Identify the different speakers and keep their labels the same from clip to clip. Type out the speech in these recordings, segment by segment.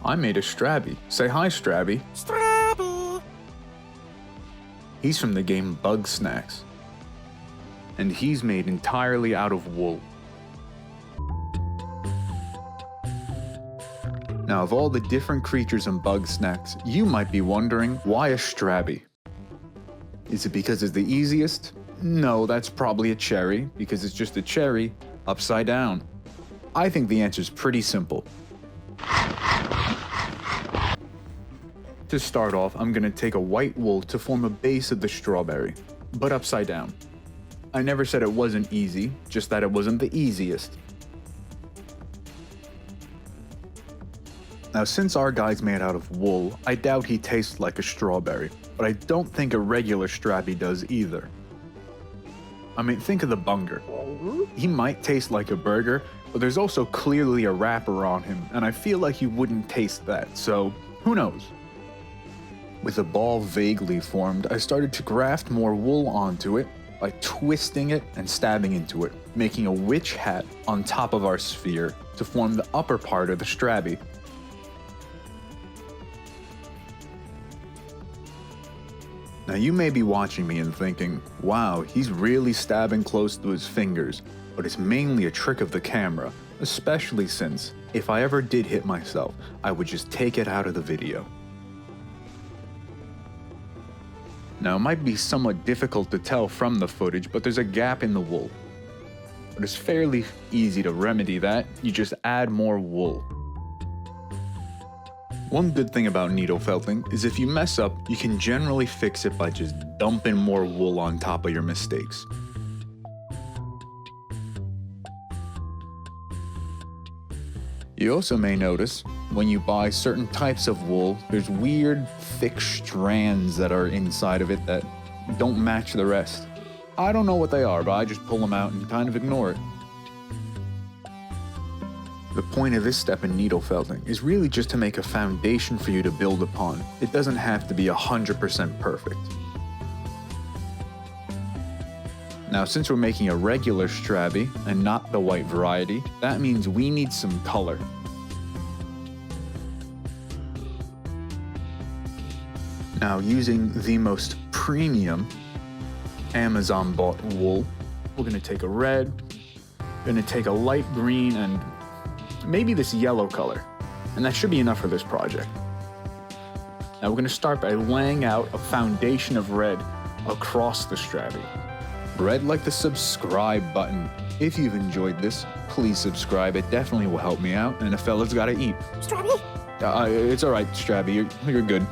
Speaker 1: I made a Strabby. Say hi, Strabby.
Speaker 2: Strabby.
Speaker 1: He's from the game Bugsnax. And he's made entirely out of wool. Now, of all the different creatures in Bugsnax, you might be wondering, why a Strabby? Is it because it's the easiest? No, that's probably a cherry, because it's just a cherry upside down. I think the answer is pretty simple. To start off, I'm going to take a white wool to form a base of the strawberry, but upside down. I never said it wasn't easy, just that it wasn't the easiest. Now, since our guy's made out of wool, I doubt he tastes like a strawberry, but I don't think a regular Strabby does either. I mean, think of the bunger. He might taste like a burger, but there's also clearly a wrapper on him, and I feel like he wouldn't taste that, so who knows? With the ball vaguely formed, I started to graft more wool onto it by twisting it and stabbing into it, making a witch hat on top of our sphere to form the upper part of the Strabby. Now you may be watching me and thinking, wow, he's really stabbing close to his fingers, but it's mainly a trick of the camera, especially since, if I ever did hit myself, I would just take it out of the video. Now it might be somewhat difficult to tell from the footage, but there's a gap in the wool. But it's fairly easy to remedy that, you just add more wool. One good thing about needle felting is if you mess up, you can generally fix it by just dumping more wool on top of your mistakes. You also may notice, when you buy certain types of wool, there's weird, thick strands that are inside of it that don't match the rest. I don't know what they are, but I just pull them out and kind of ignore it. The point of this step in needle felting is really just to make a foundation for you to build upon. It doesn't have to be 100% perfect. Now, since we're making a regular Strabby and not the white variety, that means we need some color. Now, using the most premium Amazon bought wool, we're going to take a red, going to take a light green, and maybe this yellow color, and that should be enough for this project. Now we're going to start by laying out a foundation of red across the Strabby. Red like the subscribe button. If you've enjoyed this, please subscribe. It definitely will help me out, and a fella's gotta eat.
Speaker 2: Strabby?
Speaker 1: It's alright, Strabby, you're good.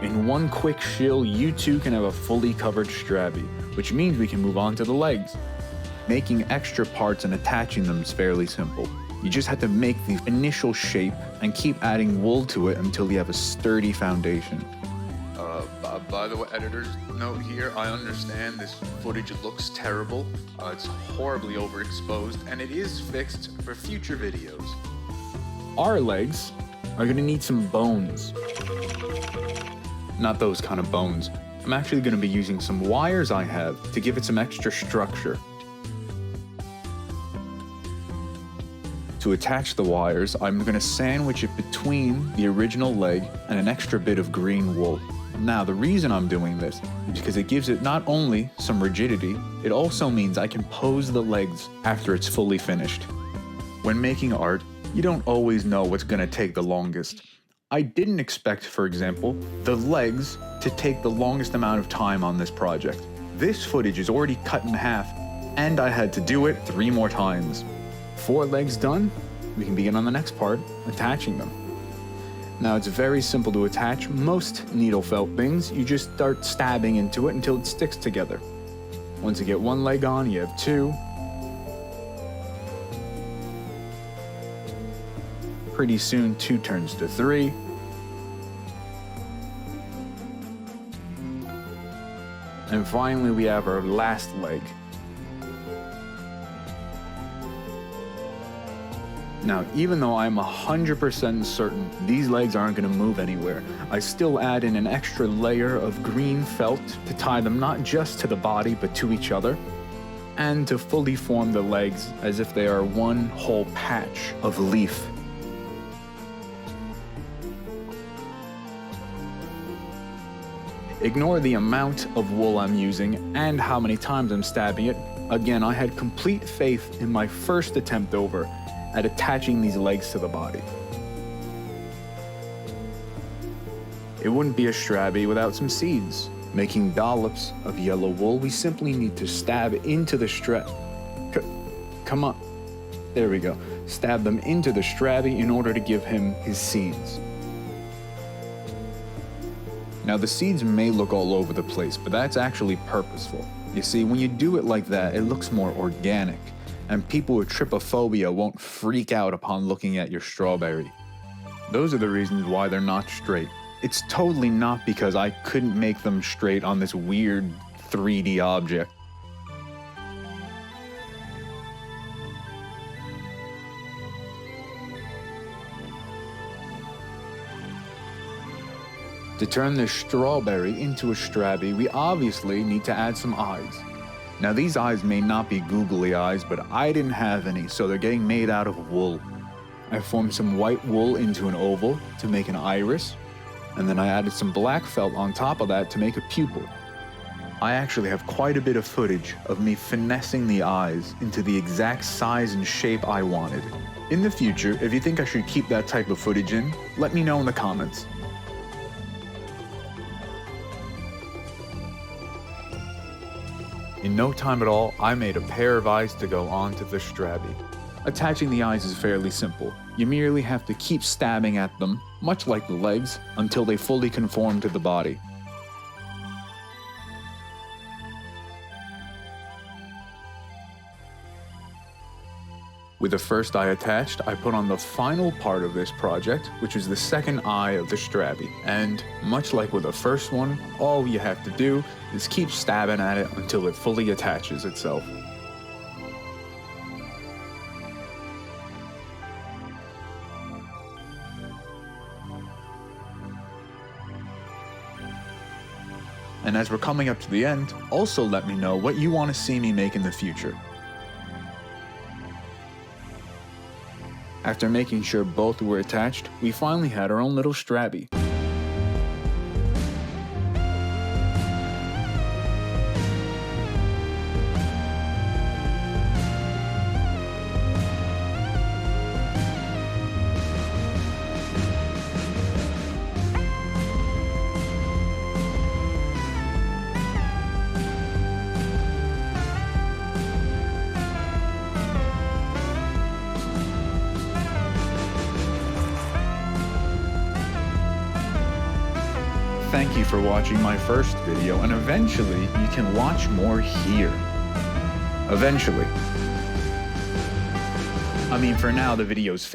Speaker 1: In one quick shill, you too can have a fully covered Strabby, which means we can move on to the legs. Making extra parts and attaching them is fairly simple. You just have to make the initial shape and keep adding wool to it until you have a sturdy foundation. By the way, editor's note here, I understand this footage looks terrible. It's horribly overexposed, and it is fixed for future videos. Our legs are gonna need some bones. Not those kind of bones. I'm actually gonna be using some wires I have to give it some extra structure. To attach the wires, I'm going to sandwich it between the original leg and an extra bit of green wool. Now, the reason I'm doing this is because it gives it not only some rigidity, it also means I can pose the legs after it's fully finished. When making art, you don't always know what's going to take the longest. I didn't expect, for example, the legs to take the longest amount of time on this project. This footage is already cut in half, and I had to do it 3 more times. 4 legs done, we can begin on the next part, attaching them. Now it's very simple to attach most needle felt things. You just start stabbing into it until it sticks together. Once you get 1 leg on, you have 2. Pretty soon 2 turns to 3. And finally we have our last leg. Now, even though I'm 100% certain these legs aren't going to move anywhere, I still add in an extra layer of green felt to tie them not just to the body but to each other, and to fully form the legs as if they are one whole patch of leaf. Ignore the amount of wool I'm using and how many times I'm stabbing it. Again, I had complete faith in my first attempt over at attaching these legs to the body. It wouldn't be a Strabby without some seeds. Making dollops of yellow wool, we simply need to stab into the come on. There we go. Stab them into the Strabby in order to give him his seeds. Now the seeds may look all over the place, but that's actually purposeful. You see, when you do it like that, it looks more organic, and people with trypophobia won't freak out upon looking at your strawberry. Those are the reasons why they're not straight. It's totally not because I couldn't make them straight on this weird 3D object. To turn this strawberry into a Strabby, we obviously need to add some eyes. Now these eyes may not be googly eyes, but I didn't have any, so they're getting made out of wool. I formed some white wool into an oval to make an iris, and then I added some black felt on top of that to make a pupil. I actually have quite a bit of footage of me finessing the eyes into the exact size and shape I wanted. In the future, if you think I should keep that type of footage in, let me know in the comments. In no time at all, I made a pair of eyes to go onto the Strabby. Attaching the eyes is fairly simple. You merely have to keep stabbing at them, much like the legs, until they fully conform to the body. With the first eye attached, I put on the final part of this project, which is the second eye of the Strabby. And much like with the first one, all you have to do is keep stabbing at it until it fully attaches itself. And as we're coming up to the end, also let me know what you want to see me make in the future. After making sure both were attached, we finally had our own little Strabby. Thank you for watching my first video, and eventually you can watch more here. Eventually. I mean, for now the video's finished.